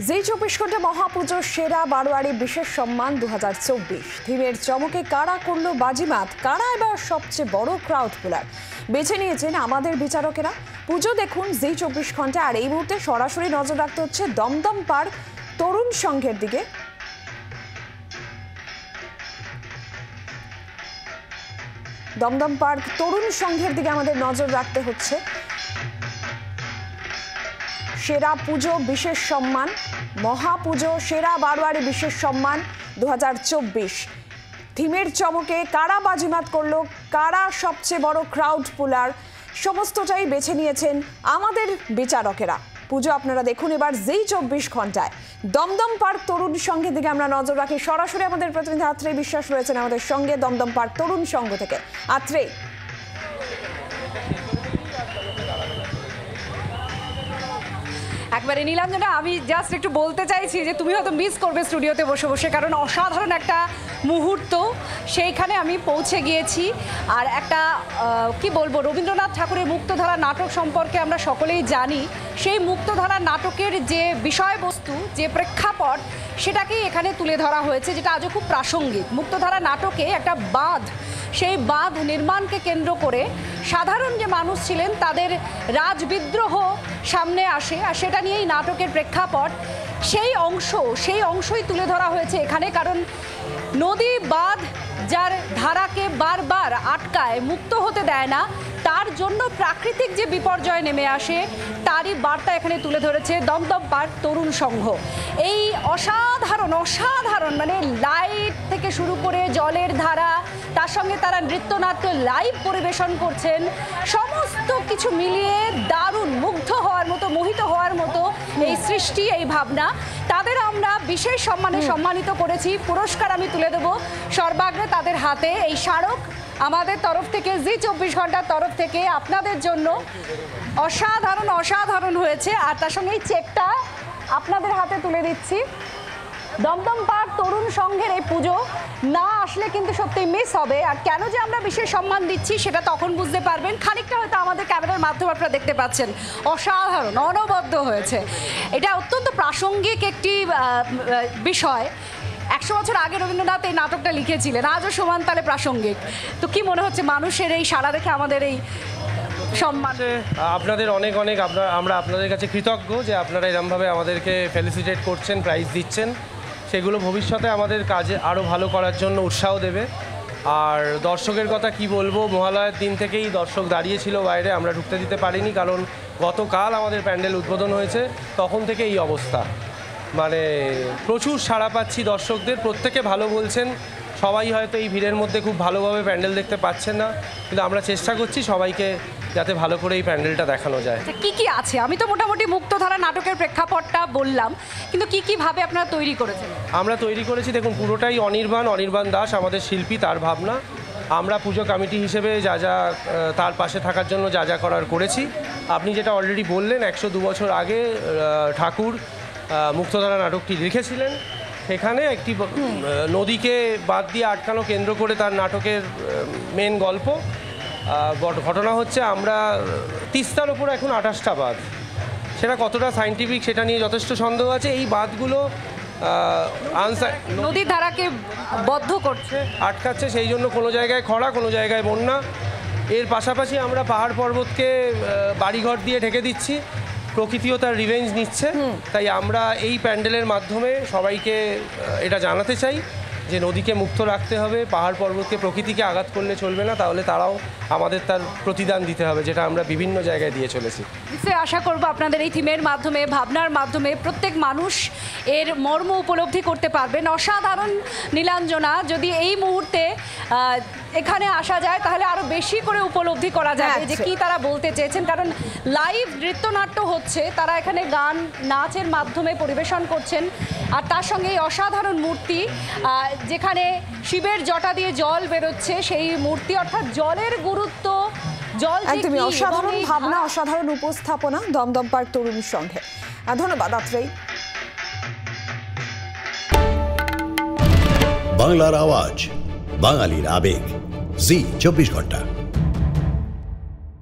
জি 24 ঘন্টা মহাপুজোর সেরা বারোয়ারি বিশেষ সম্মান 2024 থিমের চমকে কারা করলো বাজিমাত, কারা এবার সবচেয়ে বড় ক্রাউড পুলার বেছে নিয়েছেন আমাদের বিচারকেরা। পুজো দেখুন জি 24 ঘন্টা। আর এই মুহূর্তে সরাসরি নজর রাখতে হচ্ছে দমদম পার্ক তরুণ সংঘের দিকে। দমদম পার্ক তরুণ সংঘের দিকে আমাদের নজর রাখতে হচ্ছে। সেরা পুজো বিশেষ সম্মান, মহাপুজো সেরা বারোয়ারি বিশেষ সম্মান 2024 থিমের চমকে কারা বাজিমাত করলো, কারা সবচেয়ে বড় ক্রাউড পুলার, সমস্তটাই বেছে নিয়েছেন আমাদের বিচারকেরা। পুজো আপনারা দেখুন এবার জি 24 ঘন্টায়। দমদম পার্ক তরুণ সংঘের দিকে আমরা নজর রাখি। সরাসরি আমাদের প্রতিনিধি আত্রেয় বিশ্বাস রয়েছেন আমাদের সঙ্গে দমদম পার্ক তরুণ সংঘ থেকে। আত্রেয়, একবারে নীলাঞ্জনা, আমি জাস্ট একটু বলতে চাইছি যে তুমি হয়তো মিস করবে স্টুডিওতে বসে বসে, কারণ অসাধারণ একটা মুহূর্ত সেইখানে আমি পৌঁছে গিয়েছি। আর একটা কি বলবো, রবীন্দ্রনাথ ঠাকুরের মুক্তধারা নাটক সম্পর্কে আমরা সকলেই জানি। সেই মুক্তধারা নাটকের যে বিষয়বস্তু, যে প্রেক্ষাপট, সেটাকেই এখানে তুলে ধরা হয়েছে, যেটা আজও খুব প্রাসঙ্গিক। মুক্তধারা নাটকে একটা বাঁধ, সেই বাঁধ নির্মাণকে কেন্দ্র করে সাধারণ যে মানুষ ছিলেন তাদের রাজবিদ্রোহ সামনে আসে, আর সেটা নিয়েই নাটকের প্রেক্ষাপট। সেই অংশই তুলে ধরা হয়েছে এখানে। কারণ নদী বাঁধ যার ধারাকে বারবার আটকায়, মুক্ত হতে দেয় না, তার জন্য প্রাকৃতিক যে বিপর্যয় নেমে আসে তারই বার্তা এখানে তুলে ধরেছে দমদম পার্ক তরুণ সংঘ। এই অসাধারণ মানে লাইট থেকে শুরু করে জলের ধারা, তার সঙ্গে তারা নৃত্যনাট্য লাইভ পরিবেশন করছেন, সমস্ত কিছু মিলিয়ে দারুণ, মুগ্ধ হওয়ার মতো, মোহিত হওয়ার মতো এই সৃষ্টি, এই ভাবনা। তাদের আমরা বিশেষ সম্মানে সম্মানিত করেছি। পুরস্কার আমি তুলে দেবো সর্বাগ্রে তাদের হাতে। এই স্মারক আমাদের তরফ থেকে, জি 24 ঘন্টার তরফ থেকে আপনাদের জন্য অসাধারণ হয়েছে। আর তার সঙ্গে এই চেকটা আপনাদের হাতে তুলে দিচ্ছি। দমদম পার্ক তরুণ সংঘের এই পুজো না আসলে কিন্তু সত্যি মিস হবে। আর কেন যে আমরা বিশেষ সম্মান দিচ্ছি সেটা তখন বুঝতে পারবেন। খানিকটা হয়তো আমাদের ক্যামেরার মাধ্যমে আপনারা দেখতে পাচ্ছেন। অসাধারণ, অনবদ্য হয়েছে। এটা অত্যন্ত প্রাসঙ্গিক একটি বিষয়। 100 বছর আগে রবীন্দ্রনাথ এই নাটকটা লিখেছিলেন, আজও সমান তালে প্রাসঙ্গিক। তো কি মনে হচ্ছে মানুষের এই সাড়া দেখে আমাদের এই সম্মান? আপনাদের অনেক আমরা আপনাদের কাছে কৃতজ্ঞ যে আপনারা এরকমভাবে আমাদেরকে ফেলিসিটেট করছেন, প্রাইজ দিচ্ছেন। সেগুলো ভবিষ্যতে আমাদের কাজে আরও ভালো করার জন্য উৎসাহ দেবে। আর দর্শকের কথা কি বলবো, মহালয়ার দিন থেকেই দর্শক দাঁড়িয়েছিল বাইরে, আমরা ঢুকতে দিতে পারিনি, কারণ গতকাল আমাদের প্যান্ডেল উদ্বোধন হয়েছে, তখন থেকে এই অবস্থা। মানে প্রচুর সাড়া পাচ্ছি দর্শকদের, প্রত্যেকে ভালো বলছেন। সবাই হয়তো এই ভিড়ের মধ্যে খুব ভালোভাবে প্যান্ডেল দেখতে পাচ্ছেন না, কিন্তু আমরা চেষ্টা করছি সবাইকে যাতে ভালো করে এই প্যান্ডেলটা দেখানো যায়। কি আছে, আমি তো মোটামুটি মুক্তধারা নাটকের প্রেক্ষাপটটা বললাম, কিন্তু কি ভাবে আপনারা তৈরি করেছেন? আমরা তৈরি করেছি দেখুন, পুরোটাই অনির্বাণ দাস আমাদের শিল্পী, তার ভাবনা। আমরা পুজো কমিটি হিসেবে যা তার পাশে থাকার জন্য যা করার করেছি। আপনি যেটা অলরেডি বললেন, 102 বছর আগে ঠাকুর মুক্তধারা নাটকটি লিখেছিলেন। সেখানে একটি নদীকে বাদ দিয়ে আটকানো কেন্দ্র করে তার নাটকের মেন গল্প। ঘটনা হচ্ছে আমরা তিস্তার ওপর এখন 28টা বাঁধ, সেটা কতটা সায়েন্টিফিক সেটা নিয়ে যথেষ্ট সন্দেহ আছে। এই বাঁধগুলো নদীর ধারাকে বদ্ধ করছে, আটকাচ্ছে, সেই জন্য কোনো জায়গায় খরা, কোনো জায়গায় বন্যা। এর পাশাপাশি আমরা পাহাড় পর্বতকে বাড়িঘর দিয়ে ঢেকে দিচ্ছি, প্রকৃতিও তার রিভেঞ্জ নিচ্ছে। তাই আমরা এই প্যান্ডেলের মাধ্যমে সবাইকে এটা জানাতে চাই যে নদীকে মুক্ত রাখতে হবে, পাহাড় পর্বতকে, প্রকৃতিকে আঘাত করলে চলবে না, তাহলে তারাও আমাদের তার প্রতিদান দিতে হবে, যেটা আমরা বিভিন্ন জায়গায় দিয়ে চলেছি। আশা করব আপনাদের এই থিমের মাধ্যমে, ভাবনার মাধ্যমে প্রত্যেক মানুষ এর মর্ম উপলব্ধি করতে পারবেন। অসাধারণ নীলাঞ্জনা, যদি এই মুহূর্তে এখানে আসা যায় তাহলে আরো বেশি করে উপলব্ধি করা যাবে যে কি তারা বলতে চেয়েছেন। কারণ লাইভ নৃত্যনাট্য হচ্ছে, তারা এখানে গান নাচের মাধ্যমে পরিবেশন করছেন। আর তার সঙ্গে এই অসাধারণ মূর্তি, যেখানে শিবের জটা দিয়ে জল বেরোচ্ছে, সেই মূর্তি, অর্থাৎ জলের গুরুত্ব, জল একদমই অসাধারণ ভাবনা, অসাধারণ উপস্থাপনা দমদম পার্ক তরুণ সংঘে। ধন্যবাদ আত্রেয়। বাংলার আওয়াজ, বাঙালির আবেগ, জি 24 ঘন্টা।